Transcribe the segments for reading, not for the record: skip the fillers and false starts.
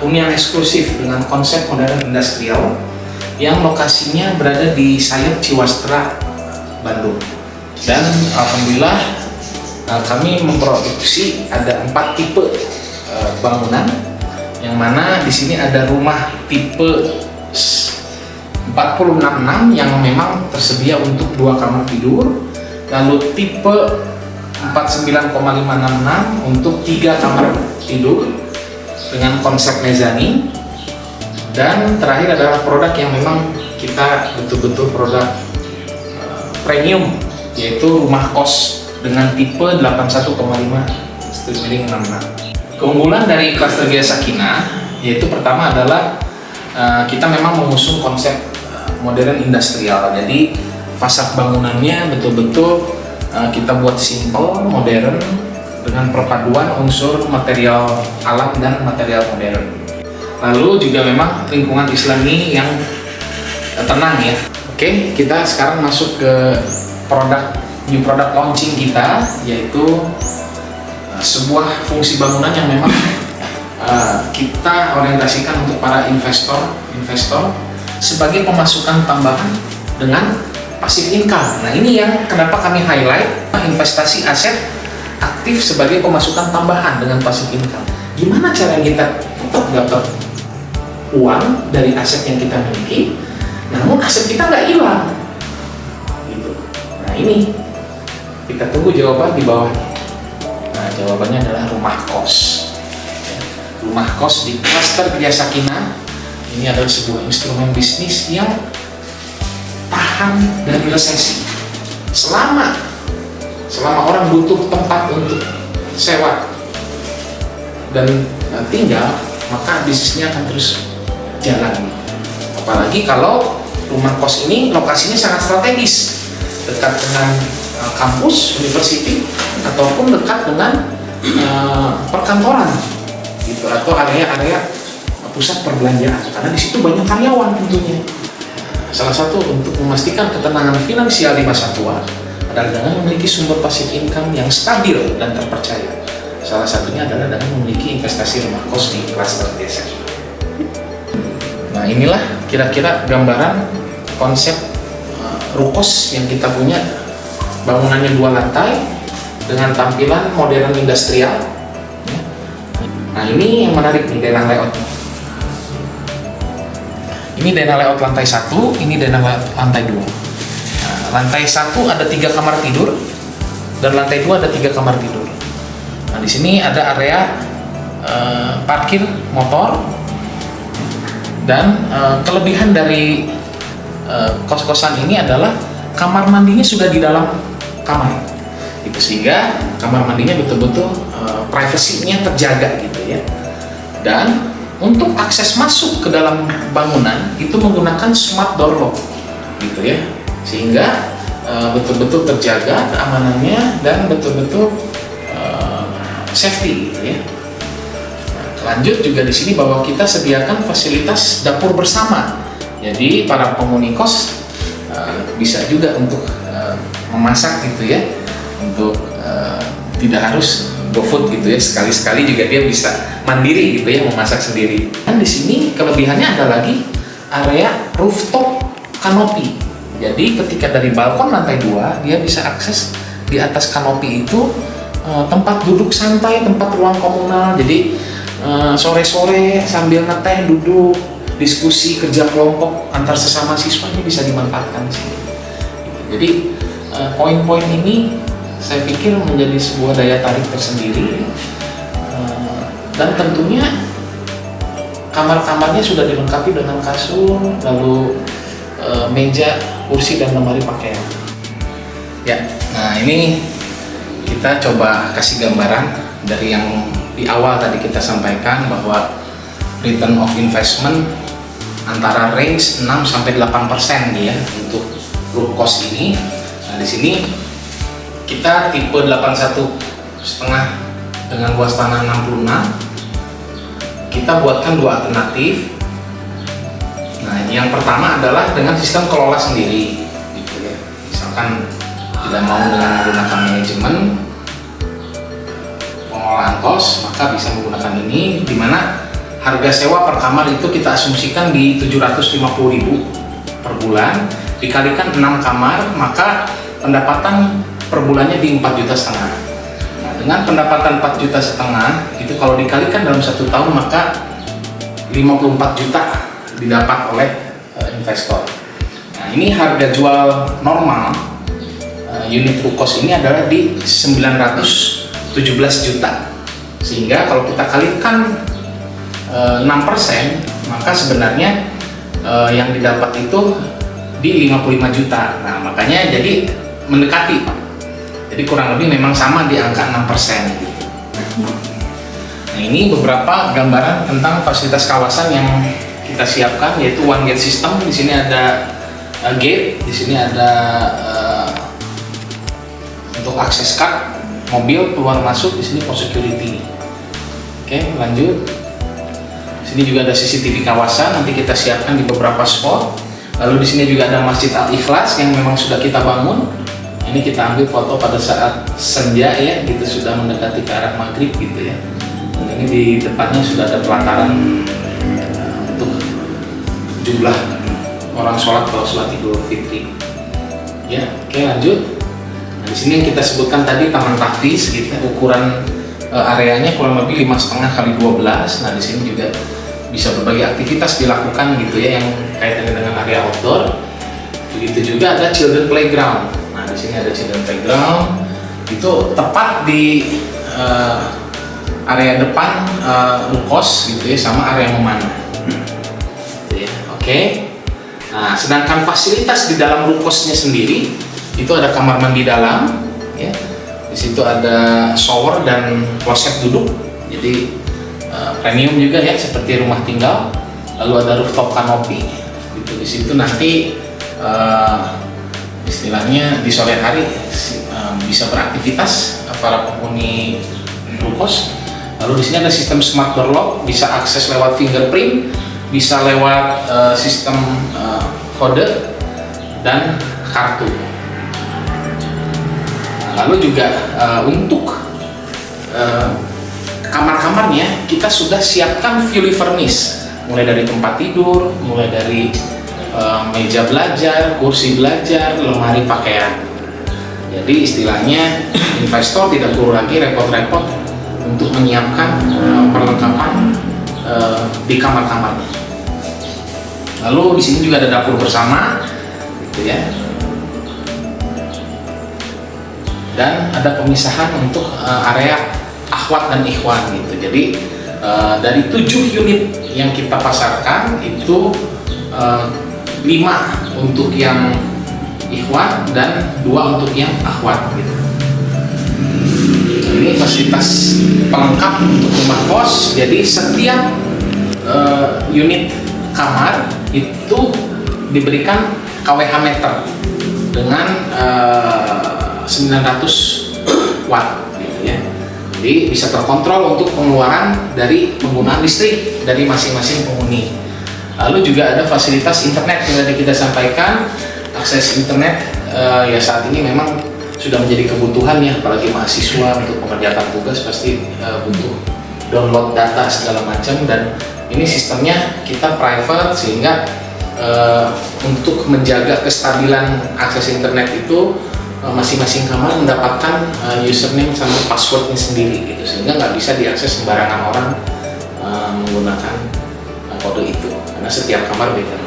hunian eksklusif dengan konsep modern industrial yang lokasinya berada di Sayap Ciwastra, Bandung. Dan alhamdulillah kami memproduksi ada 4 tipe bangunan, yang mana di sini ada rumah tipe 466 yang memang tersedia untuk 2 kamar tidur, lalu tipe 49,566 untuk 3 kamar tidur dengan konsep mezanin, dan terakhir adalah produk yang memang kita betul-betul produk premium, yaitu rumah kos dengan tipe 81,5 street building 66. Keunggulan dari klaster Gaya Sakinah yaitu pertama adalah kita memang mengusung konsep modern industrial. Jadi fasad bangunannya betul-betul kita buat simple, modern dengan perpaduan unsur material alam dan material modern. Lalu juga memang lingkungan Islami yang tenang ya. Oke, kita sekarang masuk ke new product launching kita, yaitu sebuah fungsi bangunan yang memang kita orientasikan untuk para investor sebagai pemasukan tambahan dengan passive income. Nah, ini yang kenapa kami highlight investasi aset aktif sebagai pemasukan tambahan dengan passive income. Gimana cara kita tetap dapat uang dari aset yang kita miliki, namun aset kita nggak hilang gitu. Nah, ini kita tunggu jawaban di bawahnya. Nah, jawabannya adalah rumah kos. Rumah kos di klaster Gaya Sakinah ini adalah sebuah instrumen bisnis yang tahan dari resesi. Selama orang butuh tempat untuk sewa dan tinggal, maka bisnisnya akan terus jalan. Apalagi kalau rumah kos ini lokasinya sangat strategis, dekat dengan kampus, university, ataupun dekat dengan perkantoran gitu, atau area-area pusat perbelanjaan, karena di situ banyak karyawan tentunya. Salah satu untuk memastikan ketenangan finansial di masa tua adalah dengan memiliki sumber passive income yang stabil dan terpercaya. Salah satunya adalah dengan memiliki investasi rumah kos di klaster desa. Nah, inilah kira-kira gambaran konsep rukos yang kita punya. Bangunannya 2 lantai dengan tampilan modern industrial. Nah, ini yang menarik nih, denah layout. Ini denah layout lantai 1, ini denah layout lantai 2. Nah, lantai 1 ada 3 kamar tidur dan lantai 2 ada 3 kamar tidur. Nah, di sini ada area parkir motor, dan kelebihan dari kos-kosan ini adalah kamar mandinya sudah di dalam kamar, gitu, sehingga kamar mandinya betul-betul privasinya terjaga gitu ya. Dan untuk akses masuk ke dalam bangunan itu menggunakan smart door lock gitu ya, sehingga betul-betul terjaga keamanannya dan betul-betul safety gitu ya. Nah, lanjut juga di sini bahwa kita sediakan fasilitas dapur bersama, jadi para penghuni kos bisa juga untuk memasak gitu ya, untuk tidak harus GoFood gitu ya, sekali-sekali juga dia bisa mandiri gitu ya, memasak sendiri. Dan di sini kelebihannya ada lagi area rooftop kanopi. Jadi ketika dari balkon lantai 2 dia bisa akses di atas kanopi itu tempat duduk santai, tempat ruang komunal. Jadi sore-sore sambil ngeteh duduk diskusi kerja kelompok antar sesama siswa ini bisa dimanfaatkan di sini. Jadi poin-poin ini saya pikir menjadi sebuah daya tarik tersendiri, dan tentunya kamar-kamarnya sudah dilengkapi dengan kasur, lalu meja, kursi, dan lemari pakaian. Ya, nah ini kita coba kasih gambaran dari yang di awal tadi kita sampaikan bahwa return of investment antara range 6-8% ya untuk rukos ini. Nah, di sini kita tipe 81,5 dengan luas tanah 66. Kita buatkan 2 alternatif. Nah, yang pertama adalah dengan sistem kelola sendiri gitu ya. Misalkan tidak mau dengan menggunakan manajemen pengelolaan kos, maka bisa menggunakan ini, di mana harga sewa per kamar itu kita asumsikan di 750.000 per bulan, dikalikan 6 kamar, maka pendapatan per bulannya di 4,5 juta. Nah, dengan pendapatan 4,5 juta itu kalau dikalikan dalam 1 tahun, maka 54 juta didapat oleh investor. Nah, ini harga jual normal unit Rukos ini adalah di 917 juta. Sehingga kalau kita kalikan 6%, maka sebenarnya yang didapat itu di 55 juta. Nah, makanya jadi mendekati, Pak. Jadi kurang lebih memang sama di angka 6% gitu. Nah, ini beberapa gambaran tentang fasilitas kawasan yang kita siapkan, yaitu one gate system. Di sini ada gate, di sini ada untuk akses card mobil keluar masuk, di sini for security. Oke, lanjut. Di sini juga ada CCTV kawasan, nanti kita siapkan di beberapa spot. Lalu di sini juga ada Masjid Al-Ikhlas yang memang sudah kita bangun. Ini kita ambil foto pada saat senja ya, gitu, sudah mendekati ke arah maghrib gitu ya. Dan ini di depannya sudah ada pelataran untuk jumlah orang sholat kalau sholat Idul Fitri. Ya, oke, lanjut. Nah, di sini yang kita sebutkan tadi taman tahfiz, gitu, ukuran areanya kurang lebih 5,5 kali 12. Nah, di sini juga bisa berbagai aktivitas dilakukan gitu ya, yang kaitannya dengan area outdoor. Begitu juga ada children playground. Nah, di sini ada children playground, itu tepat di area depan Rukos gitu ya, sama area memanah. Gitu ya. Oke. Nah, sedangkan fasilitas di dalam Rukosnya sendiri itu ada kamar mandi dalam, ya. Di situ ada shower dan kloset duduk, jadi premium juga ya, seperti rumah tinggal. Lalu ada rooftop canopy, gitu. Di situ nanti istilahnya di sore hari bisa beraktivitas para penghuni Rukos. Lalu di sini ada sistem smart door lock, bisa akses lewat fingerprint, bisa lewat sistem kode dan kartu. Lalu juga untuk kamar-kamarnya kita sudah siapkan fully furnished, mulai dari tempat tidur, mulai dari meja belajar, kursi belajar, lemari pakaian. Jadi istilahnya investor tidak perlu lagi repot-repot untuk menyiapkan perlengkapan di kamar-kamarnya. Lalu di sini juga ada dapur bersama, gitu ya. Dan ada pemisahan untuk area akhwat dan ikhwan gitu. Jadi dari 7 unit yang kita pasarkan itu 5 untuk yang ikhwan dan 2 untuk yang akhwat gitu. Ini fasilitas pelengkap untuk rumah kos. Jadi setiap unit kamar itu diberikan kWh meter dengan 900 watt gitu ya. Jadi bisa terkontrol untuk pengeluaran dari penggunaan listrik dari masing-masing penghuni. Lalu juga ada fasilitas internet yang tadi kita sampaikan. Akses internet ya saat ini memang sudah menjadi kebutuhan ya, apalagi mahasiswa untuk mengerjakan tugas pasti butuh download data segala macam, dan ini sistemnya kita private sehingga untuk menjaga kestabilan akses internet itu masing-masing kamar mendapatkan username sama passwordnya sendiri gitu, sehingga nggak bisa diakses sembarangan orang menggunakan kode itu, karena setiap kamar beda.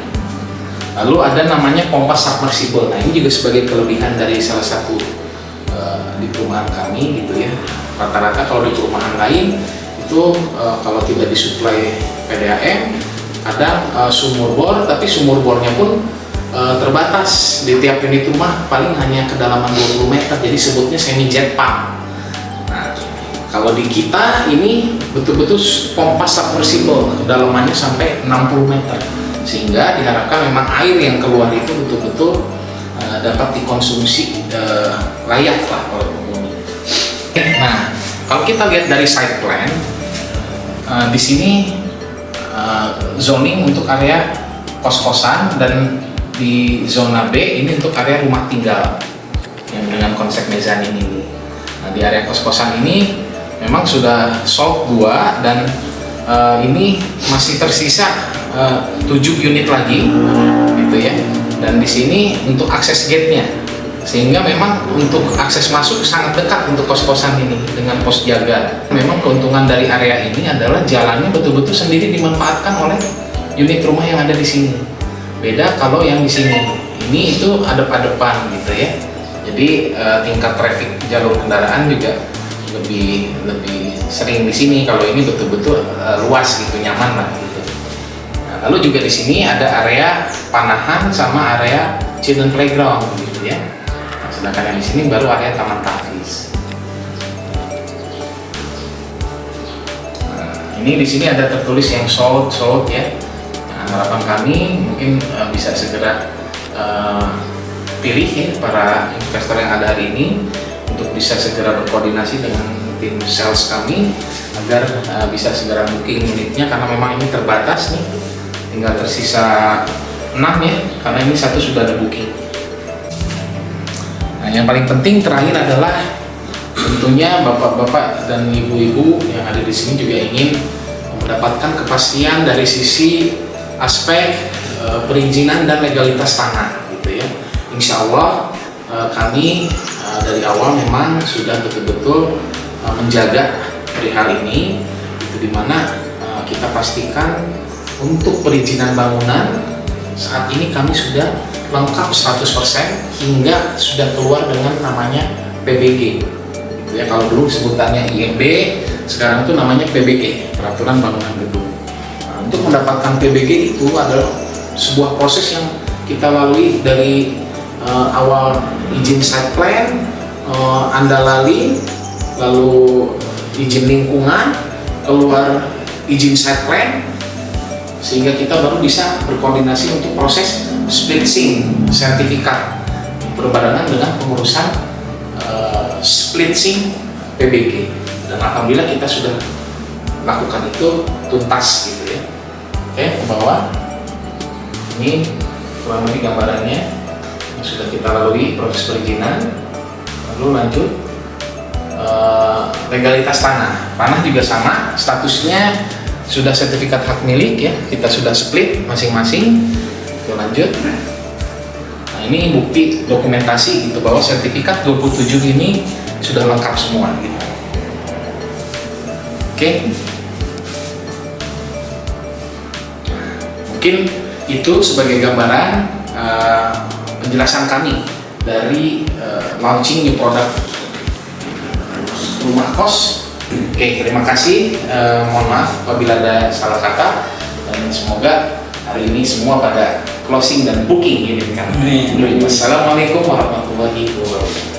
Lalu ada namanya pompa submersible. Nah, ini juga sebagai kelebihan dari salah satu di perumahan kami gitu ya. Rata-rata kalau di perumahan lain itu kalau tidak disuplai PDAM ada sumur bor, tapi sumur bornya pun terbatas. Di tiap unit rumah paling hanya kedalaman 20 meter, jadi sebutnya semi jet pump. Nah, kalau di kita ini betul-betul pompa submersible, kedalamannya sampai 60 meter, sehingga diharapkan memang air yang keluar itu betul-betul dapat dikonsumsi layak lah oleh penghuni. Nah, kalau kita lihat dari site plan, di sini zoning untuk area kos-kosan, dan di zona B ini untuk area rumah tinggal yang dengan konsep mezanin ini. Nah, di area kos-kosan ini memang sudah sold 2 dan ini masih tersisa 7 unit lagi gitu ya. Dan di sini untuk akses gate-nya, sehingga memang untuk akses masuk sangat dekat untuk kos-kosan ini dengan pos jaga. Memang keuntungan dari area ini adalah jalannya betul-betul sendiri dimanfaatkan oleh unit rumah yang ada di sini. Beda kalau yang di sini, ini itu adep-adepan gitu ya. Jadi tingkat traffic jalur kendaraan juga lebih sering di sini. Kalau ini betul-betul luas gitu, nyaman lah gitu. Nah, lalu juga di sini ada area panahan sama area children playground gitu ya. Nah, sedangkan yang di sini baru area taman tahfiz. Nah, ini di sini ada tertulis yang sold ya. Nah, harapan kami mungkin bisa segera pilih ya para investor yang ada hari ini untuk bisa segera berkoordinasi dengan tim sales kami agar bisa segera booking unitnya, karena memang ini terbatas nih, tinggal tersisa 6 ya, karena ini satu sudah ada booking. Nah, yang paling penting terakhir adalah tentunya bapak-bapak dan ibu-ibu yang ada di sini juga ingin mendapatkan kepastian dari sisi aspek perizinan dan legalitas tanah gitu ya. Insya Allah kami dari awal memang sudah betul-betul menjaga perihal ini, itu dimana kita pastikan untuk perizinan bangunan saat ini kami sudah lengkap 100% hingga sudah keluar dengan namanya PBG gitu ya. Kalau dulu sebutannya IMB, sekarang itu namanya PBG, Peraturan Bangunan Gedung. Nah, untuk mendapatkan PBG itu adalah sebuah proses yang kita lalui dari awal izin site plan, andalali, lalu izin lingkungan, keluar izin site plan, sehingga kita baru bisa berkoordinasi untuk proses split SIM sertifikat berbarengan dengan pengurusan split SIM PBG. Dan alhamdulillah kita sudah lakukan itu tuntas gitu ya. Oke, ke bawah ini kurang lebih gambarannya yang sudah kita lalui proses perizinan. Lalu lanjut legalitas tanah juga sama, statusnya sudah sertifikat hak milik ya, kita sudah split masing-masing. Kita lanjut. Nah, ini bukti dokumentasi gitu bahwa sertifikat 27 ini sudah lengkap semua gitu. Oke. Mungkin itu sebagai gambaran penjelasan kami dari launching new product rumah kos. Oke, terima kasih. Mohon maaf apabila ada salah kata, dan semoga hari ini semua pada closing dan booking ini kan. Wassalamualaikum warahmatullahi wabarakatuh.